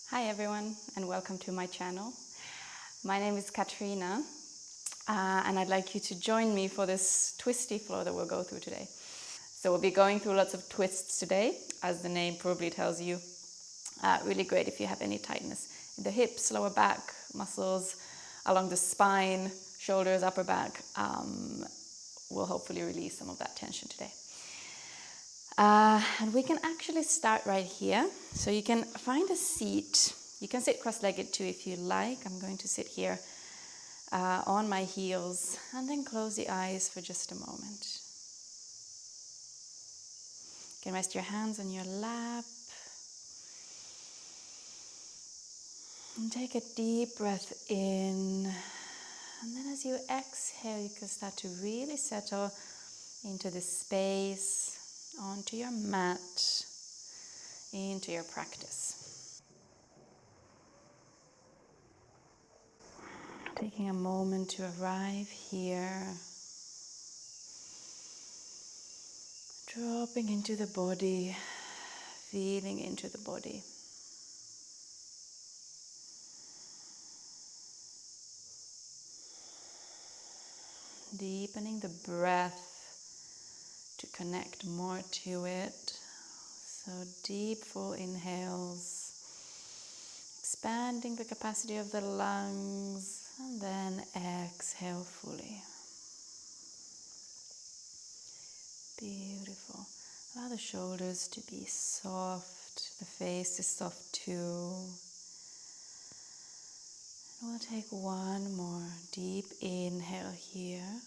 Hi everyone and welcome to my channel. My name is Katrina and I'd like you to join me for this twisty flow that we'll go through today. So we'll be going through lots of twists today, as the name probably tells you. Really great if you have any tightness in the hips, lower back, muscles, along the spine, shoulders, upper back. We'll hopefully release some of that tension today. And we can actually start right here. So you can find a seat. You can sit cross-legged too if you like. I'm going to sit here on my heels and then close the eyes for just a moment. You can rest your hands on your lap and take a deep breath in. And then as you exhale, you can start to really settle into the space, onto your mat, into your practice. Taking a moment to arrive here, dropping into the body, feeling into the body. Deepening the breath to connect more to it. So deep, full inhales, expanding the capacity of the lungs, and then exhale fully. Beautiful. Allow the shoulders to be soft, the face is soft too. And we'll take one more deep inhale here.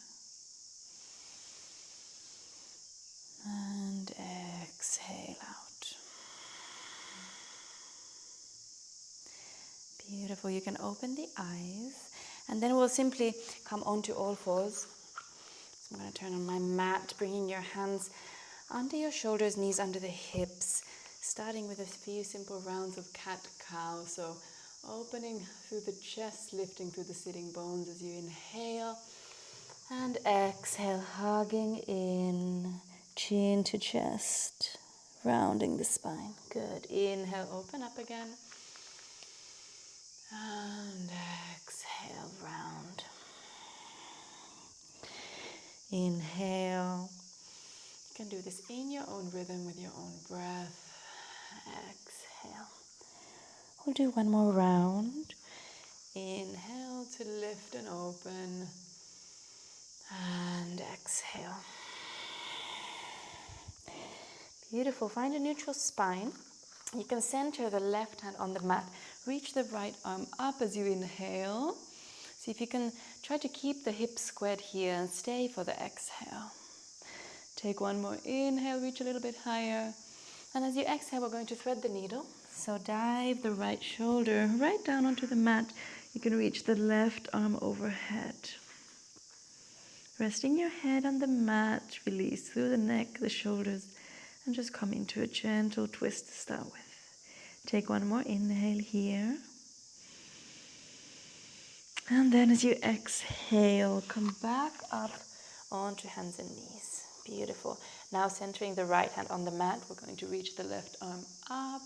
And exhale out. Beautiful. You can open the eyes and then we'll simply come onto all fours. So I'm going to turn on my mat, bringing your hands under your shoulders, knees under the hips, starting with a few simple rounds of cat-cow. So opening through the chest, lifting through the sitting bones as you inhale and exhale, hugging in, chin to chest, rounding the spine. Good. Inhale, open up again. And exhale, round. Inhale. You can do this in your own rhythm with your own breath. Exhale. We'll do one more round. Inhale to lift and open. And exhale. Beautiful. Find a neutral spine. You can center the left hand on the mat. Reach the right arm up as you inhale. See if you can try to keep the hips squared here and stay for the exhale. Take one more inhale, reach a little bit higher. And as you exhale, we're going to thread the needle. So dive the right shoulder right down onto the mat. You can reach the left arm overhead. Resting your head on the mat, release through the neck, the shoulders, and just come into a gentle twist to start with. Take one more inhale here. And then as you exhale, come back up onto hands and knees. Beautiful. Now centering the right hand on the mat, we're going to reach the left arm up,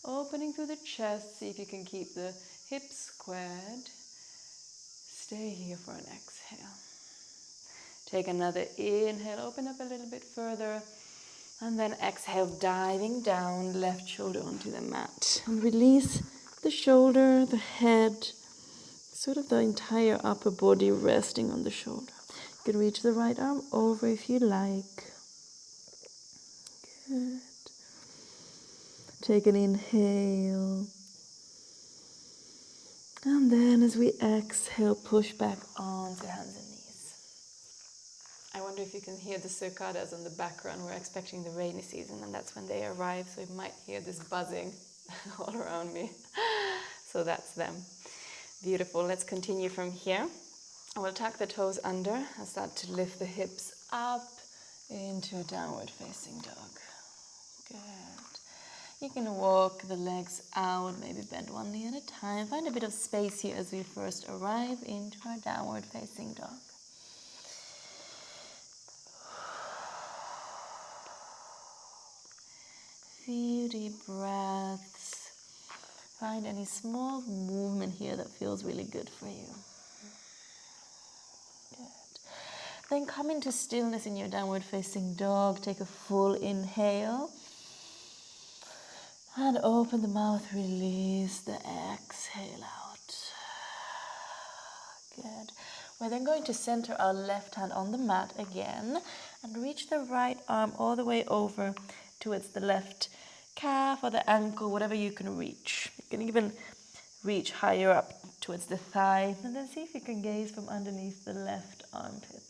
opening through the chest. See if you can keep the hips squared. Stay here for an exhale. Take another inhale, open up a little bit further. And then exhale, diving down, left shoulder onto the mat. And release the shoulder, the head, sort of the entire upper body resting on the shoulder. You can reach the right arm over if you like. Good. Take an inhale. And then as we exhale, push back onto hands and knees. I wonder if you can hear the cicadas in the background. We're expecting the rainy season and that's when they arrive. So you might hear this buzzing all around me. So that's them. Beautiful. Let's continue from here. We'll tuck the toes under and start to lift the hips up into a downward facing dog. Good. You can walk the legs out, maybe bend one knee at a time. Find a bit of space here as we first arrive into our downward facing dog. Few deep breaths. Find any small movement here that feels really good for you. Good. Then come into stillness in your downward facing dog. Take a full inhale. And open the mouth, release the exhale out. Good. We're then going to center our left hand on the mat again and reach the right arm all the way over towards the left calf or the ankle, whatever you can reach. You can even reach higher up towards the thigh, and then see if you can gaze from underneath the left armpit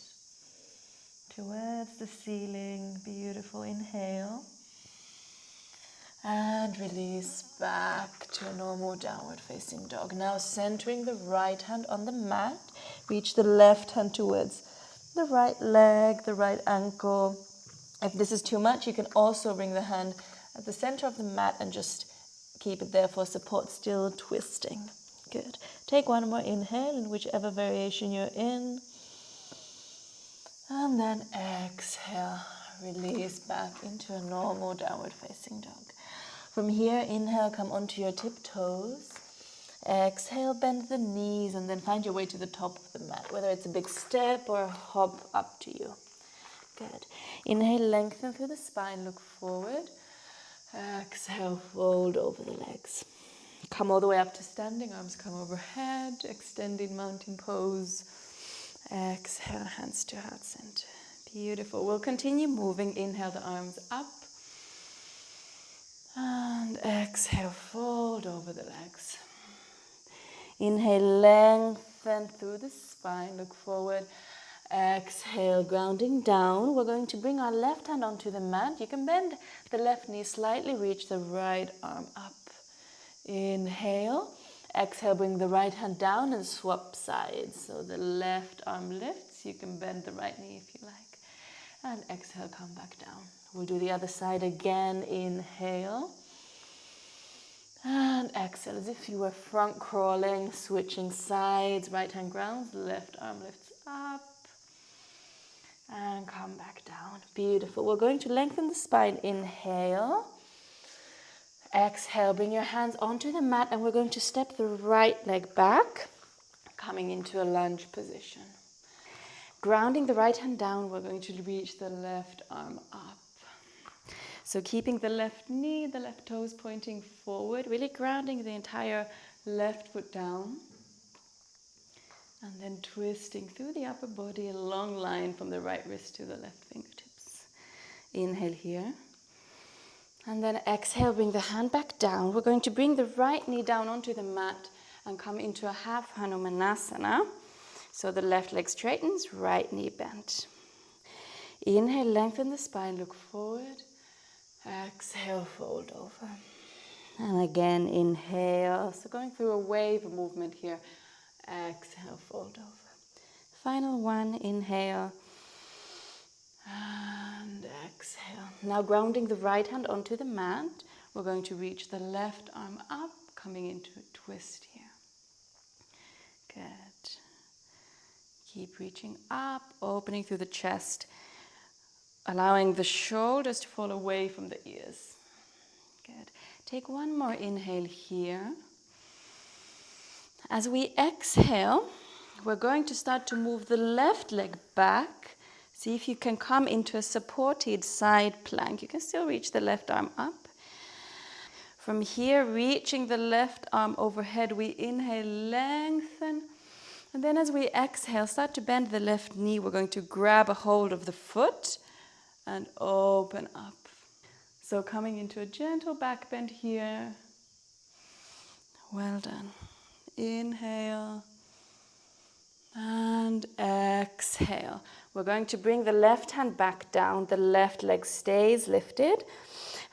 towards the ceiling. Beautiful. Inhale. And release back to a normal downward facing dog. Now centering the right hand on the mat. Reach the left hand towards the right leg, the right ankle. If this is too much, you can also bring the hand at the center of the mat and just keep it there for support, still twisting. Good. Take one more inhale in whichever variation you're in. And then exhale. Release back into a normal downward facing dog. From here, inhale, come onto your tiptoes. Exhale, bend the knees, and then find your way to the top of the mat, whether it's a big step or a hop, up to you. Good. Inhale, lengthen through the spine, look forward. Exhale, fold over the legs. Come all the way up to standing, arms come overhead, extending mountain pose. Exhale, hands to heart center. Beautiful. We'll continue moving. Inhale, the arms up. And exhale, fold over the legs. Inhale, lengthen through the spine, look forward. Exhale, grounding down. We're going to bring our left hand onto the mat. You can bend the left knee slightly, reach the right arm up. Inhale. Exhale, bring the right hand down and swap sides. So the left arm lifts. You can bend the right knee if you like. And exhale, come back down. We'll do the other side again. Inhale. And exhale, as if you were front crawling, switching sides. Right hand grounds, left arm lifts up. And come back down. Beautiful. We're going to lengthen the spine. Inhale. Exhale, bring your hands onto the mat and we're going to step the right leg back, coming into a lunge position. Grounding the right hand down, we're going to reach the left arm up. So keeping the left knee, the left toes pointing forward, really grounding the entire left foot down. And then twisting through the upper body, a long line from the right wrist to the left fingertips. Inhale here. And then exhale, bring the hand back down. We're going to bring the right knee down onto the mat and come into a half Hanumanasana. So the left leg straightens, right knee bent. Inhale, lengthen the spine, look forward. Exhale, fold over. And again, inhale. So going through a wave of movement here. Exhale, fold over. Final one, inhale. And exhale. Now grounding the right hand onto the mat, we're going to reach the left arm up, coming into a twist here. Good. Keep reaching up, opening through the chest, allowing the shoulders to fall away from the ears. Good. Take one more inhale here. As we exhale, we're going to start to move the left leg back. See if you can come into a supported side plank. You can still reach the left arm up. From here, reaching the left arm overhead, we inhale, lengthen. And then as we exhale, start to bend the left knee. We're going to grab a hold of the foot and open up. So coming into a gentle back bend here. Well done. Inhale. And exhale. We're going to bring the left hand back down. The left leg stays lifted.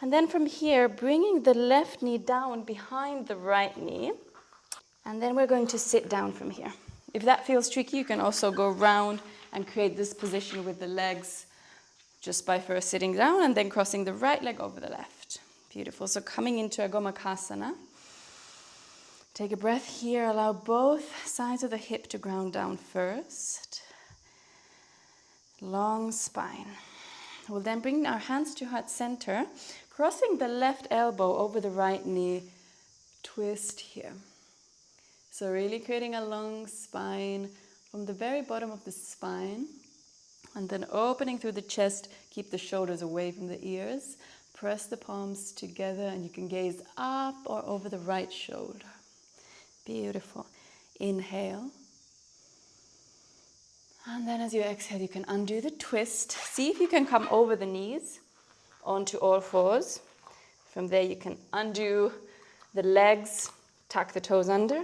And then from here, bringing the left knee down behind the right knee. And then we're going to sit down from here. If that feels tricky, you can also go round and create this position with the legs just by first sitting down and then crossing the right leg over the left. Beautiful. So coming into a Gomukhasana. Take a breath here. Allow both sides of the hip to ground down first. Long spine. We'll then bring our hands to heart center, crossing the left elbow over the right knee twist here. So really creating a long spine from the very bottom of the spine, and then opening through the chest. Keep the shoulders away from the ears. Press the palms together, and you can gaze up or over the right shoulder. Beautiful. Inhale. And then as you exhale, you can undo the twist. See if you can come over the knees onto all fours. From there, you can undo the legs, tuck the toes under,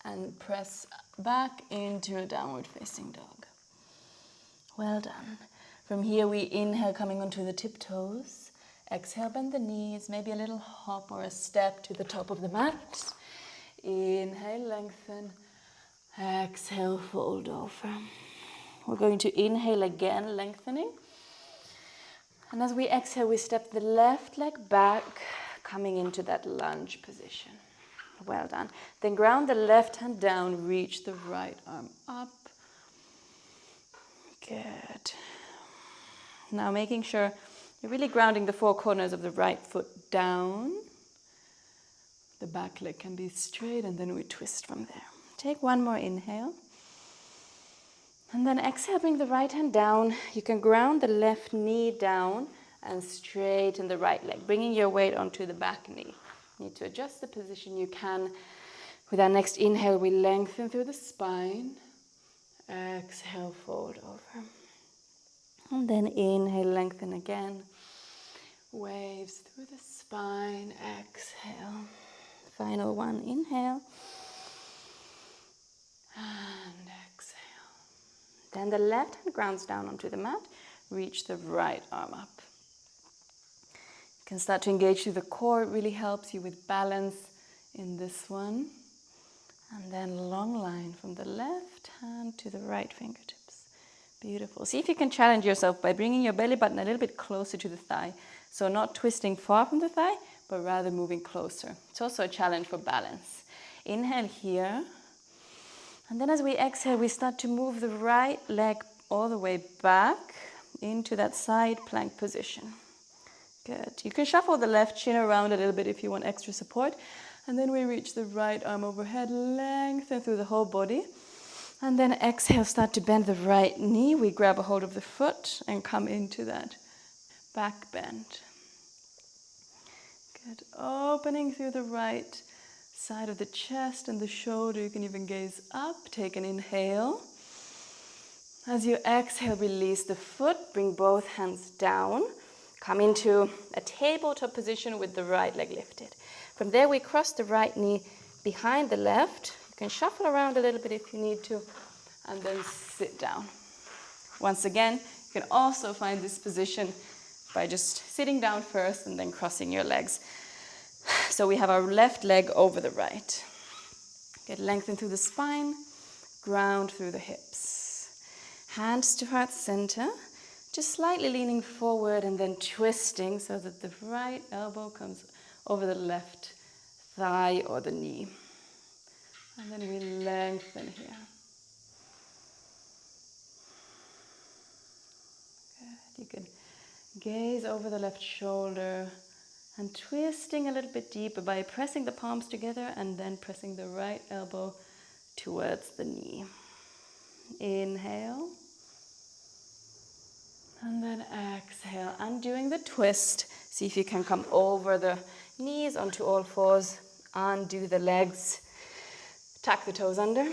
and press back into a downward facing dog. Well done. From here, we inhale, coming onto the tiptoes. Exhale, bend the knees, maybe a little hop or a step to the top of the mat. Inhale, lengthen. Exhale, fold over. We're going to inhale again, lengthening. And as we exhale, we step the left leg back, coming into that lunge position. Well done. Then ground the left hand down, reach the right arm up. Good. Now making sure you're really grounding the four corners of the right foot down. The back leg can be straight, and then we twist from there. Take one more inhale. And then exhale, bring the right hand down. You can ground the left knee down and straighten the right leg, bringing your weight onto the back knee. You need to adjust the position you can. With our next inhale, we lengthen through the spine. Exhale, fold over. And then inhale, lengthen again. Waves through the spine. Exhale. Final one, inhale. And exhale. Then the left hand grounds down onto the mat. Reach the right arm up. You can start to engage through the core. It really helps you with balance in this one. And then long line from the left hand to the right fingertips. Beautiful. See if you can challenge yourself by bringing your belly button a little bit closer to the thigh. So not twisting far from the thigh, but rather moving closer. It's also a challenge for balance. Inhale here. And then as we exhale, we start to move the right leg all the way back into that side plank position. Good. You can shuffle the left shin around a little bit if you want extra support. And then we reach the right arm overhead, lengthen through the whole body. And then exhale, start to bend the right knee. We grab a hold of the foot and come into that back bend. Good. Opening through the right side of the chest and the shoulder. You can even gaze up. Take an inhale. As you exhale, release the foot. Bring both hands down. Come into a tabletop position with the right leg lifted. From there, we cross the right knee behind the left. You can shuffle around a little bit if you need to, and then sit down. Once again, you can also find this position by just sitting down first and then crossing your legs. So we have our left leg over the right. Get lengthened through the spine, ground through the hips. Hands to heart center, just slightly leaning forward and then twisting so that the right elbow comes over the left thigh or the knee. And then we lengthen here. Good. You can gaze over the left shoulder and twisting a little bit deeper by pressing the palms together and then pressing the right elbow towards the knee. Inhale. And then exhale, undoing the twist. See if you can come over the knees onto all fours. Undo the legs. Tuck the toes under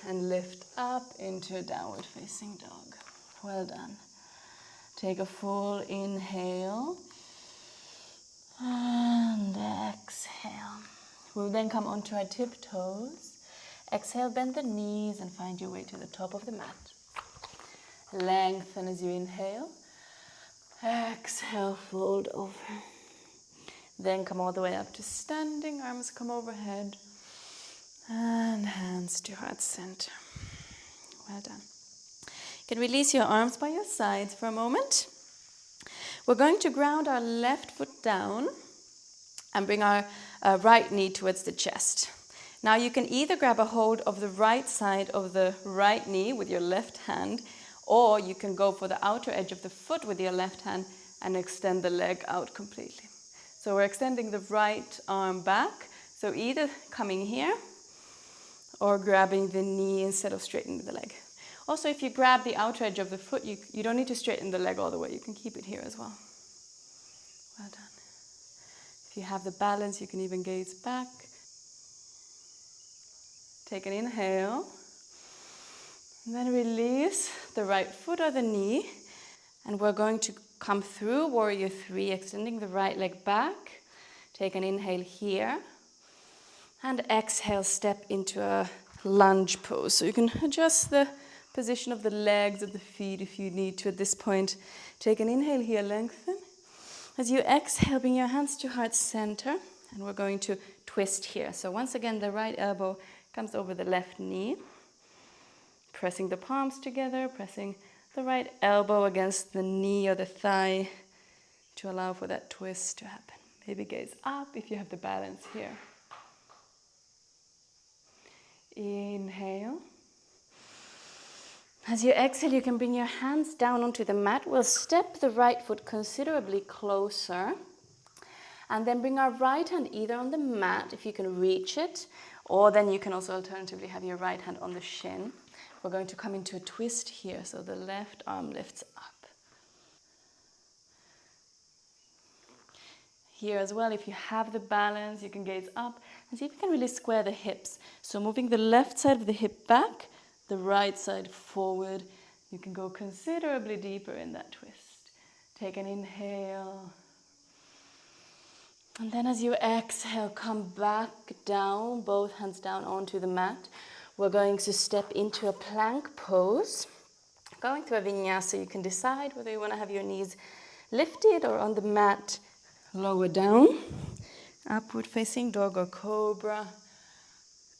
and lift up into a downward facing dog. Well done. Take a full inhale and exhale. We'll then come onto our tiptoes. Exhale, bend the knees and find your way to the top of the mat. Lengthen as you inhale. Exhale, fold over. Then come all the way up to standing. Arms come overhead. And hands to heart center. Well done. You can release your arms by your sides for a moment. We're going to ground our left foot down and bring our right knee towards the chest. Now you can either grab a hold of the right side of the right knee with your left hand, or you can go for the outer edge of the foot with your left hand and extend the leg out completely. So we're extending the right arm back. So either coming here or grabbing the knee instead of straightening the leg. Also, if you grab the outer edge of the foot, you don't need to straighten the leg all the way. You can keep it here as well. Well done. If you have the balance, you can even gaze back. Take an inhale. And then release the right foot or the knee. And we're going to come through Warrior 3, extending the right leg back. Take an inhale here. And exhale, step into a lunge pose. So you can adjust the position of the legs or the feet if you need to at this point. Take an inhale here, lengthen. As you exhale, bring your hands to heart center. And we're going to twist here. So once again, the right elbow comes over the left knee. Pressing the palms together, pressing the right elbow against the knee or the thigh to allow for that twist to happen. Maybe gaze up if you have the balance here. Inhale. As you exhale, you can bring your hands down onto the mat. We'll step the right foot considerably closer. And then bring our right hand either on the mat, if you can reach it, or then you can also alternatively have your right hand on the shin. We're going to come into a twist here, so the left arm lifts up. Here as well, if you have the balance, you can gaze up and see if you can really square the hips. So moving the left side of the hip back, the right side forward. You can go considerably deeper in that twist. Take an inhale. And then as you exhale, come back down, both hands down onto the mat. We're going to step into a plank pose. Going to a vinyasa, you can decide whether you want to have your knees lifted or on the mat, lower down. Upward facing dog or cobra.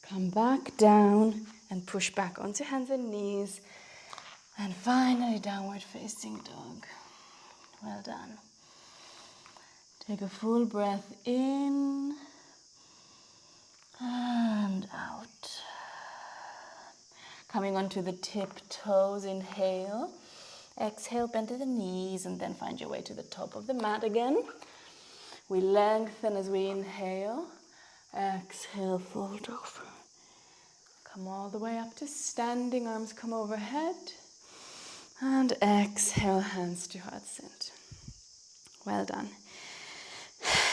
Come back down and push back onto hands and knees. And finally, downward facing dog. Well done. Take a full breath in and out. Coming onto the tiptoes, inhale. Exhale, bend to the knees and then find your way to the top of the mat again. We lengthen as we inhale. Exhale, fold over. Come all the way up to standing, arms come overhead. And exhale, hands to heart center. Well done.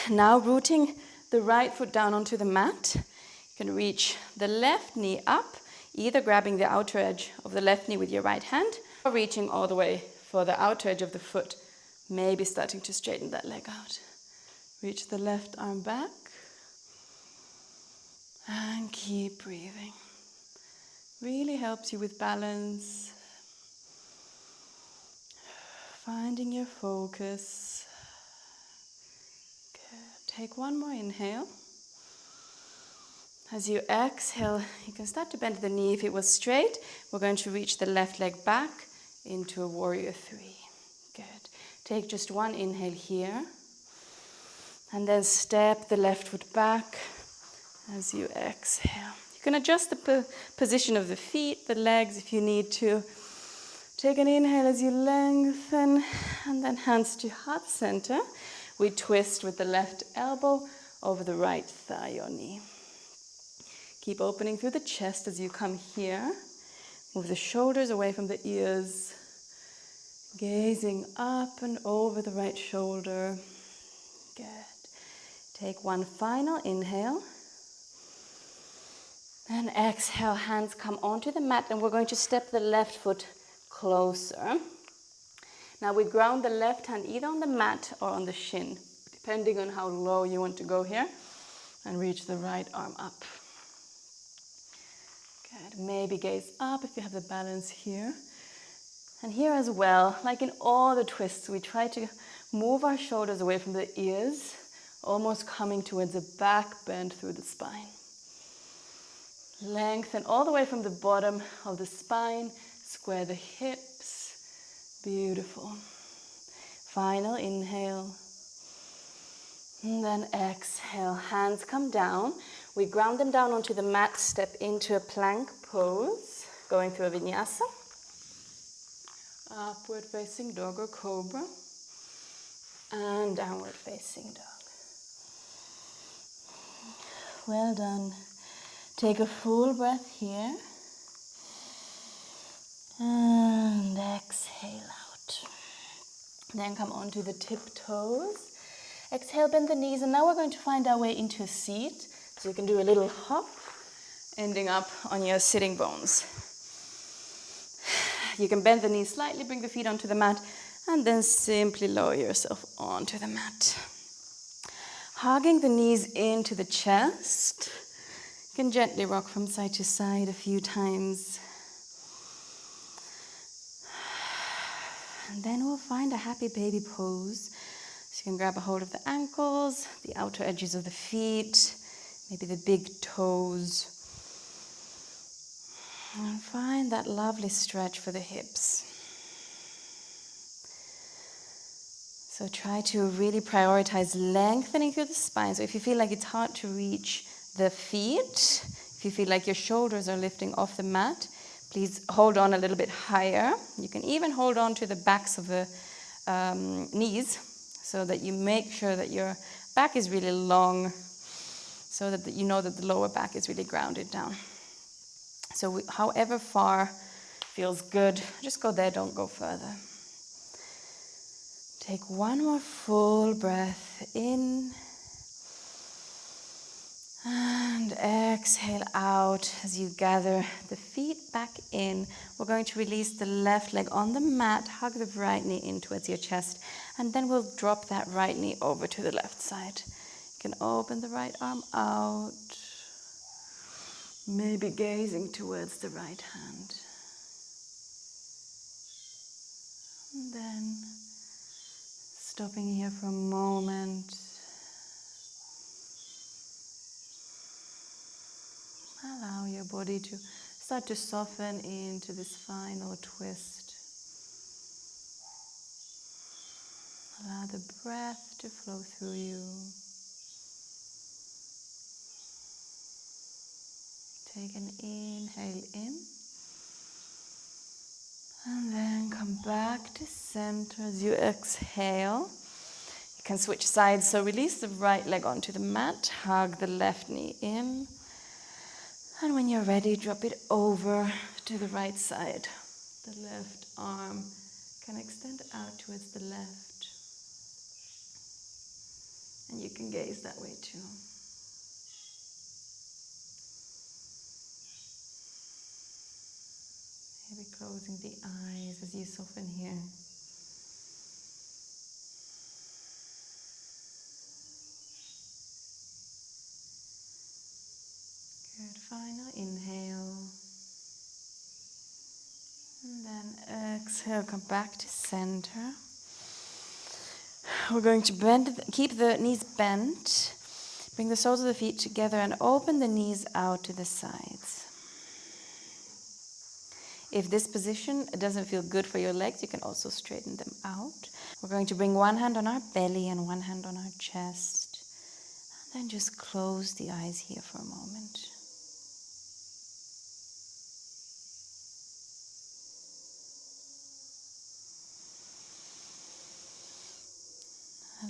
Now rooting the right foot down onto the mat. You can reach the left knee up, either grabbing the outer edge of the left knee with your right hand, or reaching all the way for the outer edge of the foot, maybe starting to straighten that leg out. Reach the left arm back, and keep breathing. Really helps you with balance, finding your focus. Good. Take one more inhale. As you exhale, you can start to bend the knee. If it was straight, we're going to reach the left leg back into a warrior 3. Good. Take just one inhale here. And then step the left foot back as you exhale. You can adjust the position of the feet, the legs if you need to. Take an inhale as you lengthen, and then hands to heart center. We twist with the left elbow over the right thigh or knee. Keep opening through the chest as you come here. Move the shoulders away from the ears. Gazing up and over the right shoulder. Good. Take one final inhale. And exhale, hands come onto the mat, and we're going to step the left foot closer. Now we ground the left hand either on the mat or on the shin, depending on how low you want to go here, and reach the right arm up. Good. Maybe gaze up if you have the balance here. And here as well, like in all the twists, we try to move our shoulders away from the ears, almost coming towards a back bend through the spine. Lengthen all the way from the bottom of the spine, square the hips. Beautiful. Final inhale. And then exhale, hands come down. We ground them down onto the mat, step into a plank pose, going through a vinyasa. Upward facing dog or cobra. And downward facing dog. Well done. Take a full breath here. And exhale out. Then come onto the tiptoes. Exhale, bend the knees, and now we're going to find our way into a seat. So you can do a little hop, ending up on your sitting bones. You can bend the knees slightly, bring the feet onto the mat, and then simply lower yourself onto the mat. Hugging the knees into the chest. You can gently rock from side to side a few times. And then we'll find a happy baby pose. So you can grab a hold of the ankles, the outer edges of the feet, maybe the big toes. And find that lovely stretch for the hips. So try to really prioritize lengthening through the spine. So if you feel like it's hard to reach the feet, if you feel like your shoulders are lifting off the mat, please hold on a little bit higher. You can even hold on to the backs of the knees so that you make sure that your back is really long, so that you know that the lower back is really grounded down. So however far feels good, just go there, don't go further. Take one more full breath in and exhale out as you gather the feet back in. We're going to release the left leg on the mat, hug the right knee in towards your chest, and then we'll drop that right knee over to the left side. You can open the right arm out, maybe gazing towards the right hand. And then stopping here for a moment. Allow your body to start to soften into this final twist. Allow the breath to flow through you. Take an inhale in. And then come back to center as you exhale. You can switch sides, so release the right leg onto the mat, hug the left knee in. And when you're ready, drop it over to the right side. The left arm can extend out towards the left. And you can gaze that way too. Maybe closing the eyes as you soften here. Good, final inhale. And then exhale, come back to center. We're going to keep the knees bent. Bring the soles of the feet together and open the knees out to the sides. If this position doesn't feel good for your legs, you can also straighten them out. We're going to bring one hand on our belly and one hand on our chest. And then just close the eyes here for a moment.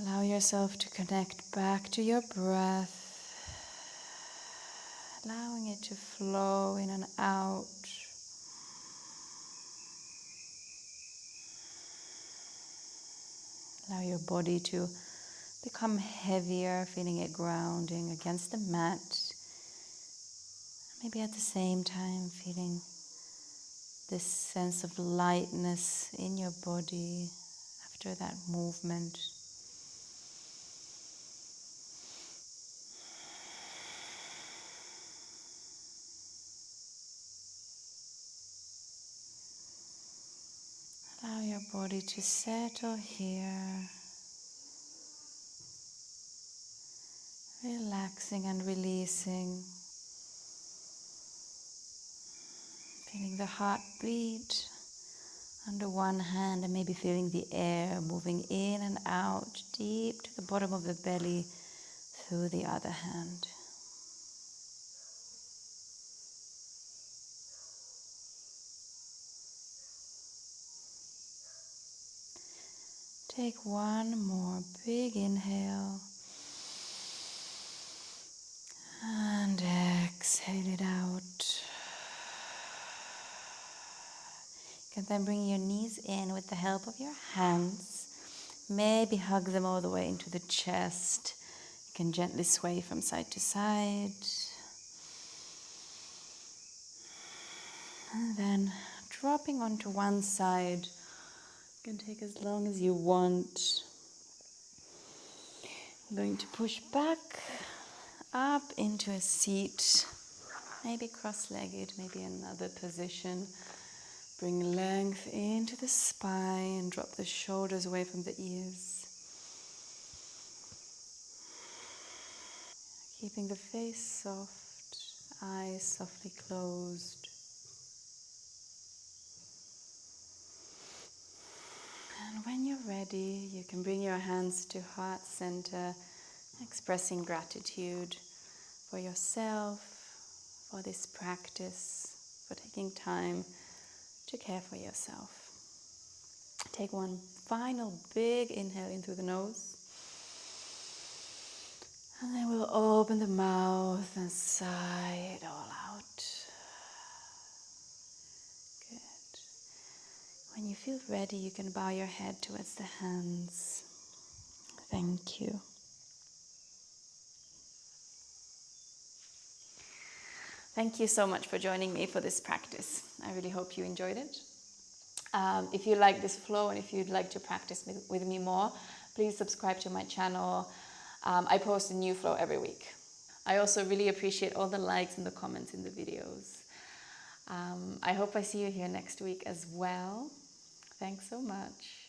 Allow yourself to connect back to your breath, allowing it to flow in and out. Allow your body to become heavier, feeling it grounding against the mat. Maybe at the same time feeling this sense of lightness in your body after that movement. Allow your body to settle here, relaxing and releasing, feeling the heartbeat under one hand and maybe feeling the air moving in and out deep to the bottom of the belly through the other hand. Take one more big inhale. exhale it out. You can then bring your knees in with the help of your hands. Maybe hug them all the way into the chest. You can gently sway from side to side. And then dropping onto one side. You can take as long as you want. I'm going to push back up into a seat. Maybe cross-legged, maybe another position. Bring length into the spine, drop the shoulders away from the ears. Keeping the face soft, eyes softly closed. And when you're ready, you can bring your hands to heart center, expressing gratitude for yourself, for this practice, for taking time to care for yourself. Take one final big inhale in through the nose. And then we'll open the mouth and sigh it all out. Good. When you feel ready, you can bow your head towards the hands. Thank you. Thank you so much for joining me for this practice. I really hope you enjoyed it. If you like this flow and if you'd like to practice with me more, please subscribe to my channel. I post a new flow every week. I also really appreciate all the likes and the comments in the videos. I hope I see you here next week as well. Thanks so much.